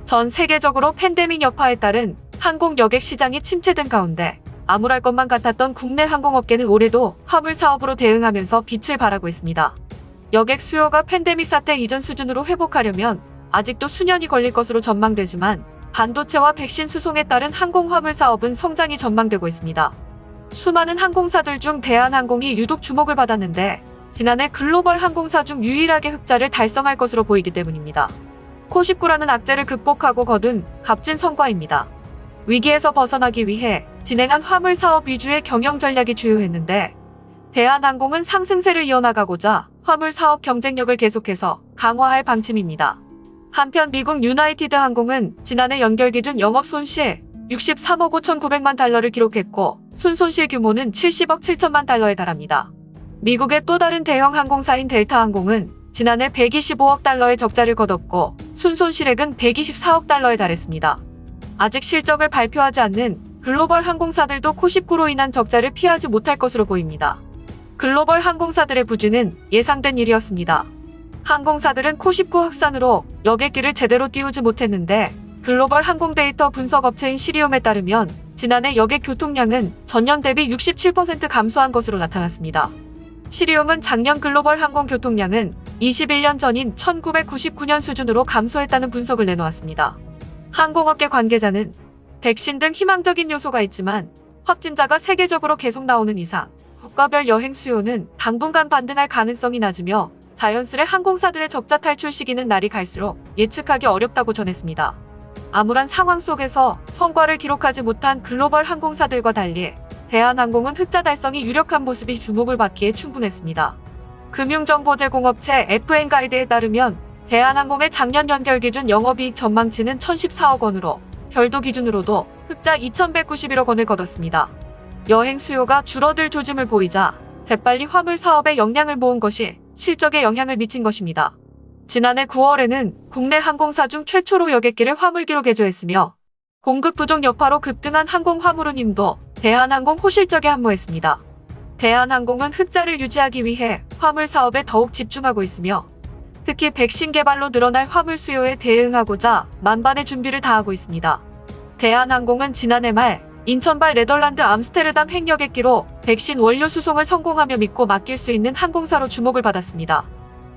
전 세계적으로 팬데믹 여파에 따른 항공 여객 시장이 침체된 가운데 암울할 것만 같았던 국내 항공업계는 올해도 화물 사업으로 대응하면서 빛을 발하고 있습니다. 여객 수요가 팬데믹 사태 이전 수준으로 회복하려면 아직도 수년이 걸릴 것으로 전망되지만 반도체와 백신 수송에 따른 항공 화물 사업은 성장이 전망되고 있습니다. 수많은 항공사들 중 대한항공이 유독 주목을 받았는데 지난해 글로벌 항공사 중 유일하게 흑자를 달성할 것으로 보이기 때문입니다. 코십구라는 악재를 극복하고 거둔 값진 성과입니다. 위기에서 벗어나기 위해 진행한 화물 사업 위주의 경영 전략이 주요했는데 대한항공은 상승세를 이어나가고자 화물 사업 경쟁력을 계속해서 강화할 방침입니다. 한편 미국 유나이티드 항공은 지난해 연결 기준 영업 손실 63억 5,900만 달러를 기록했고 순손실 규모는 70억 7천만 달러에 달합니다. 미국의 또 다른 대형 항공사인 델타항공은 지난해 125억 달러의 적자를 거뒀고 순손실액은 124억 달러에 달했습니다. 아직 실적을 발표하지 않는 글로벌 항공사들도 코십구로 인한 적자를 피하지 못할 것으로 보입니다. 글로벌 항공사들의 부진은 예상된 일이었습니다. 항공사들은 코십구 확산으로 여객기를 제대로 띄우지 못했는데 글로벌 항공 데이터 분석 업체인 시리움에 따르면 지난해 여객 교통량은 전년 대비 67% 감소한 것으로 나타났습니다. 시리움은 작년 글로벌 항공 교통량은 21년 전인 1999년 수준으로 감소했다는 분석을 내놓았습니다. 항공업계 관계자는 백신 등 희망적인 요소가 있지만 확진자가 세계적으로 계속 나오는 이상 국가별 여행 수요는 당분간 반등할 가능성이 낮으며 자연스레 항공사들의 적자 탈출 시기는 날이 갈수록 예측하기 어렵다고 전했습니다. 암울한 상황 속에서 성과를 기록하지 못한 글로벌 항공사들과 달리 대한항공은 흑자 달성이 유력한 모습이 주목을 받기에 충분했습니다. 금융정보제공업체 FN가이드에 따르면 대한항공의 작년 연결 기준 영업이익 전망치는 1,014억 원으로 별도 기준으로도 흑자 2,191억 원을 거뒀습니다. 여행 수요가 줄어들 조짐을 보이자 재빨리 화물 사업에 역량을 모은 것이 실적에 영향을 미친 것입니다. 지난해 9월에는 국내 항공사 중 최초로 여객기를 화물기로 개조했으며 공급 부족 여파로 급등한 항공 화물운임도 대한항공 호실적에 합류했습니다. 대한항공은 흑자를 유지하기 위해 화물 사업에 더욱 집중하고 있으며 특히 백신 개발로 늘어날 화물 수요에 대응하고자 만반의 준비를 다하고 있습니다. 대한항공은 지난해 말 인천발 네덜란드 암스테르담 핵여객기로 백신 원료 수송을 성공하며 믿고 맡길 수 있는 항공사로 주목을 받았습니다.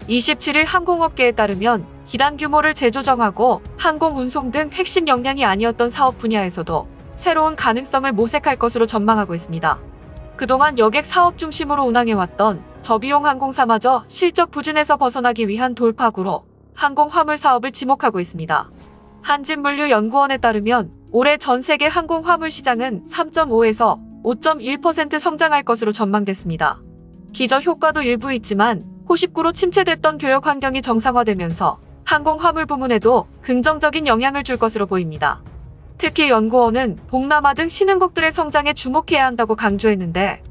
27일 항공업계에 따르면 기단 규모를 재조정하고 항공 운송 등 핵심 역량이 아니었던 사업 분야에서도 새로운 가능성을 모색할 것으로 전망하고 있습니다. 그동안 여객 사업 중심으로 운항해왔던 저비용 항공사마저 실적 부진에서 벗어나기 위한 돌파구로 항공 화물 사업을 지목하고 있습니다. 한진물류연구원에 따르면 올해 전 세계 항공 화물 시장은 3.5에서 5.1% 성장할 것으로 전망됐습니다. 기저 효과도 일부 있지만 코십구로 침체됐던 교역 환경이 정상화되면서 항공 화물 부문에도 긍정적인 영향을 줄 것으로 보입니다. 특히 연구원은 동남아 등 신흥국들의 성장에 주목해야 한다고 강조했는데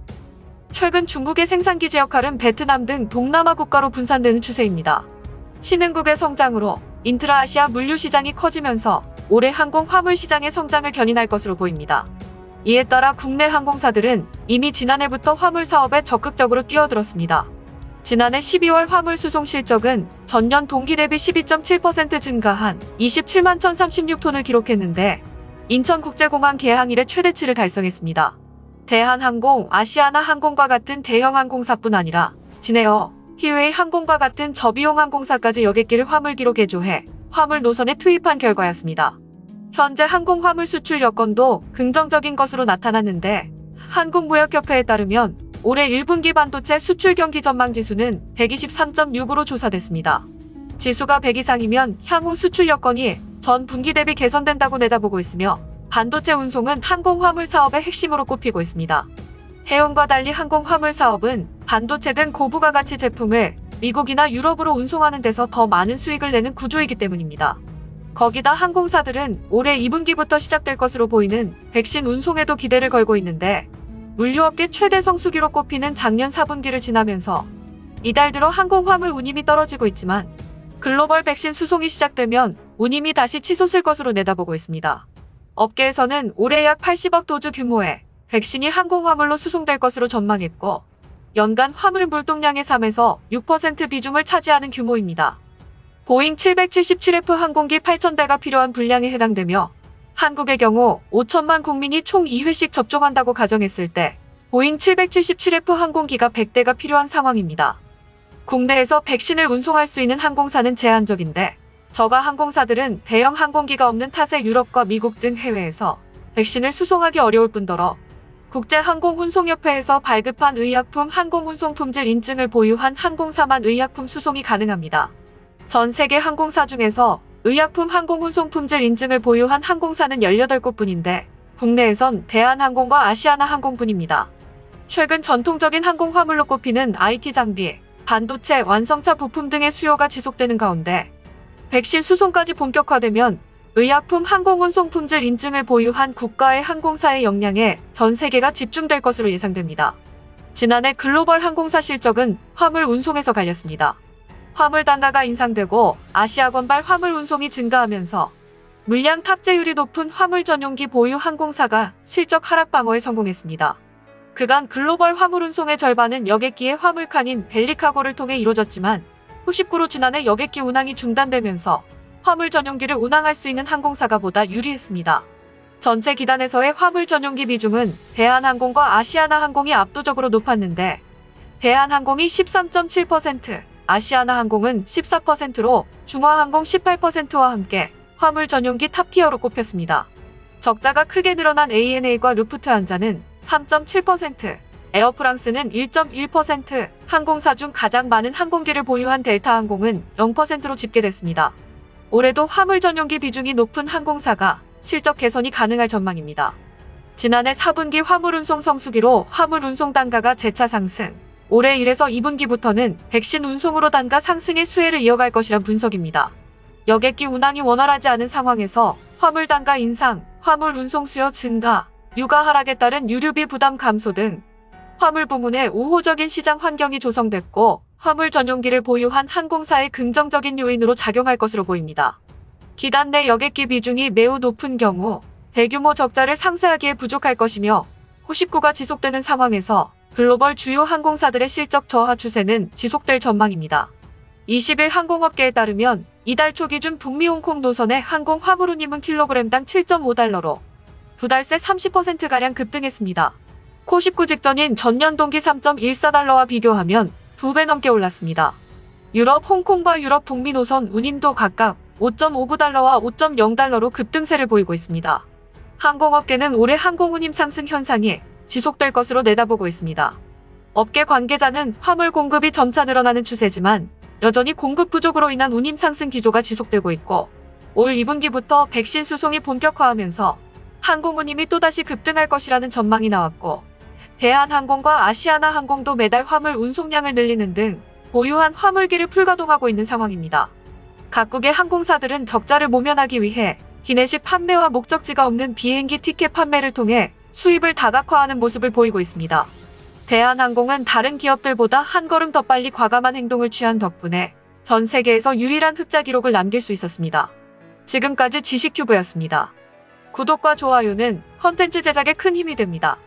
최근 중국의 생산기지 역할은 베트남 등 동남아 국가로 분산되는 추세입니다. 신흥국의 성장으로 인트라아시아 물류 시장이 커지면서 올해 항공 화물 시장의 성장을 견인할 것으로 보입니다. 이에 따라 국내 항공사들은 이미 지난해부터 화물 사업에 적극적으로 뛰어들었습니다. 지난해 12월 화물 수송 실적은 전년 동기 대비 12.7% 증가한 27만 1,036톤을 기록했는데 인천국제공항 개항 이래 최대치를 달성했습니다. 대한항공, 아시아나항공과 같은 대형 항공사뿐 아니라 진에어, 티웨이 항공과 같은 저비용 항공사까지 여객기를 화물기로 개조해 화물 노선에 투입한 결과였습니다. 현재 항공 화물 수출 여건도 긍정적인 것으로 나타났는데 한국무역협회에 따르면 올해 1분기 반도체 수출 경기 전망 지수는 123.6으로 조사됐습니다. 지수가 100 이상이면 향후 수출 여건이 전 분기 대비 개선된다고 내다보고 있으며 반도체 운송은 항공 화물 사업의 핵심으로 꼽히고 있습니다. 해운과 달리 항공 화물 사업은 반도체 등 고부가 가치 제품을 미국이나 유럽으로 운송하는 데서 더 많은 수익을 내는 구조이기 때문입니다. 거기다 항공사들은 올해 2분기부터 시작될 것으로 보이는 백신 운송에도 기대를 걸고 있는데 물류업계 최대 성수기로 꼽히는 작년 4분기를 지나면서 이달 들어 항공 화물 운임이 떨어지고 있지만 글로벌 백신 수송이 시작되면 운임이 다시 치솟을 것으로 내다보고 있습니다. 업계에서는 올해 약 80억 도주 규모의 백신이 항공 화물로 수송될 것으로 전망했고 연간 화물 물동량의 3에서 6% 비중을 차지하는 규모입니다. 보잉 777F 항공기 8,000대가 필요한 분량에 해당되며 한국의 경우 5천만 국민이 총 2회씩 접종한다고 가정했을 때 보잉 777F 항공기가 100대가 필요한 상황입니다. 국내에서 백신을 운송할 수 있는 항공사는 제한적인데 저가 항공사들은 대형 항공기가 없는 탓에 유럽과 미국 등 해외에서 백신을 수송하기 어려울 뿐더러 국제항공운송협회에서 발급한 의약품 항공운송 품질 인증을 보유한 항공사만 의약품 수송이 가능합니다. 전 세계 항공사 중에서 의약품 항공운송 품질 인증을 보유한 항공사는 18곳뿐인데 국내에선 대한항공과 아시아나항공뿐입니다. 최근 전통적인 항공 화물로 꼽히는 IT 장비, 반도체, 완성차 부품 등의 수요가 지속되는 가운데 백신 수송까지 본격화되면 의약품 항공운송 품질 인증을 보유한 국가의 항공사의 역량에 전 세계가 집중될 것으로 예상됩니다. 지난해 글로벌 항공사 실적은 화물 운송에서 갈렸습니다. 화물 단가가 인상되고 아시아권발 화물 운송이 증가하면서 물량 탑재율이 높은 화물 전용기 보유 항공사가 실적 하락 방어에 성공했습니다. 그간 글로벌 화물 운송의 절반은 여객기의 화물칸인 벨리카고를 통해 이루어졌지만 후19로 지난해 여객기 운항이 중단되면서 화물 전용기를 운항할 수 있는 항공사가 보다 유리했습니다. 전체 기단에서의 화물 전용기 비중은 대한항공과 아시아나항공이 압도적으로 높았는데 대한항공이 13.7%, 아시아나항공은 14%로 중화항공 18%와 함께 화물 전용기 탑티어로 꼽혔습니다. 적자가 크게 늘어난 ANA과 루프트한자는 3.7%, 에어프랑스는 1.1%, 항공사 중 가장 많은 항공기를 보유한 델타항공은 0%로 집계됐습니다. 올해도 화물 전용기 비중이 높은 항공사가 실적 개선이 가능할 전망입니다. 지난해 4분기 화물운송 성수기로 화물운송 단가가 재차 상승, 올해 1에서 2분기부터는 백신 운송으로 단가 상승의 수혜를 이어갈 것이란 분석입니다. 여객기 운항이 원활하지 않은 상황에서 화물 단가 인상, 화물 운송 수요 증가, 유가 하락에 따른 유류비 부담 감소 등 화물 부문에 우호적인 시장 환경이 조성됐고 화물 전용기를 보유한 항공사의 긍정적인 요인으로 작용할 것으로 보입니다. 기단 내 여객기 비중이 매우 높은 경우 대규모 적자를 상쇄하기에 부족할 것이며 후19가 지속되는 상황에서 글로벌 주요 항공사들의 실적 저하 추세는 지속될 전망입니다. 20일 항공업계에 따르면 이달 초 기준 북미 홍콩 노선의 항공 화물운임은 킬로그램당 7.5달러로 두 달 새 30%가량 급등했습니다. 코19 직전인 전년 동기 3.14달러와 비교하면 2배 넘게 올랐습니다. 유럽 홍콩과 유럽 북미 노선 운임도 각각 5.59달러와 5.0달러로 급등세를 보이고 있습니다. 항공업계는 올해 항공운임 상승 현상이 지속될 것으로 내다보고 있습니다. 업계 관계자는 화물 공급이 점차 늘어나는 추세지만 여전히 공급 부족으로 인한 운임 상승 기조가 지속되고 있고 올 2분기부터 백신 수송이 본격화하면서 항공운임이 또다시 급등할 것이라는 전망이 나왔고 대한항공과 아시아나항공도 매달 화물 운송량을 늘리는 등 보유한 화물기를 풀가동하고 있는 상황입니다. 각국의 항공사들은 적자를 모면하기 위해 기내식 판매와 목적지가 없는 비행기 티켓 판매를 통해 수입을 다각화하는 모습을 보이고 있습니다. 대한항공은 다른 기업들보다 한 걸음 더 빨리 과감한 행동을 취한 덕분에 전 세계에서 유일한 흑자 기록을 남길 수 있었습니다. 지금까지 지식큐브였습니다. 구독과 좋아요는 컨텐츠 제작에 큰 힘이 됩니다.